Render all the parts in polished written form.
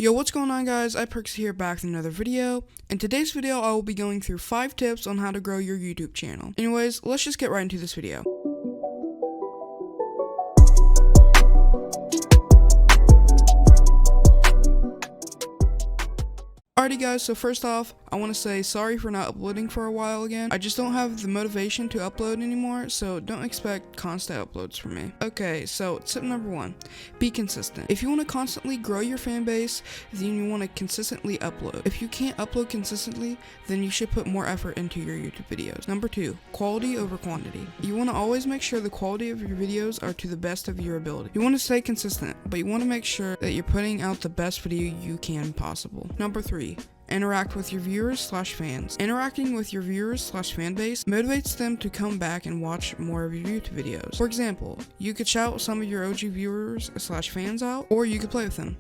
Yo, what's going on guys? iPerkzy here, back with another video. In today's video, I will be going through 5 tips on how to grow your YouTube channel. Anyways, let's just get right into this video. Alrighty guys, so first off, I want to say sorry for not uploading for a while again. I just don't have the motivation to upload anymore, so don't expect constant uploads from me. Okay, so tip number 1, be consistent. If you want to constantly grow your fan base, then you want to consistently upload. If you can't upload consistently, then you should put more effort into your YouTube videos. Number 2, quality over quantity. You want to always make sure the quality of your videos are to the best of your ability. You want to stay consistent, but you want to make sure that you're putting out the best video you can possible. Number 3, interact with your viewers/fans. Interacting with your viewers/fan base motivates them to come back and watch more of your YouTube videos. For example, you could shout some of your OG viewers/fans out, or you could play with them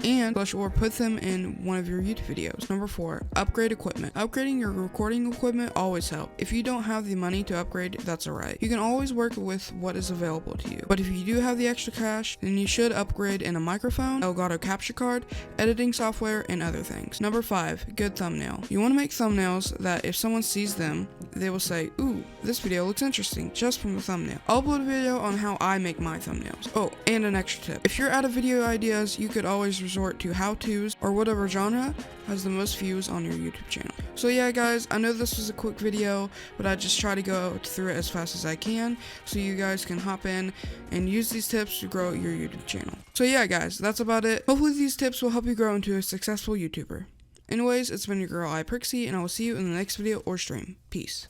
or put them in one of your YouTube videos. Number 4, upgrade equipment. Upgrading your recording equipment always helps. If you don't have the money to upgrade, that's alright. You can always work with what is available to you. But if you do have the extra cash, then you should upgrade in a microphone, Elgato capture card, editing software, and other things. Number 5, good thumbnail. You want to make thumbnails that if someone sees them, they will say, ooh, this video looks interesting just from the thumbnail. I'll upload a video on how I make my thumbnails. Oh, and an extra tip. If you're out of video ideas, you could always resort to how-tos or whatever genre has the most views on your YouTube channel. So yeah guys, I know this was a quick video, but I just try to go through it as fast as I can so you guys can hop in and use these tips to grow your YouTube channel. So yeah guys, that's about it. Hopefully these tips will help you grow into a successful YouTuber. Anyways, it's been your girl iPerkzy, and I will see you in the next video or stream. Peace.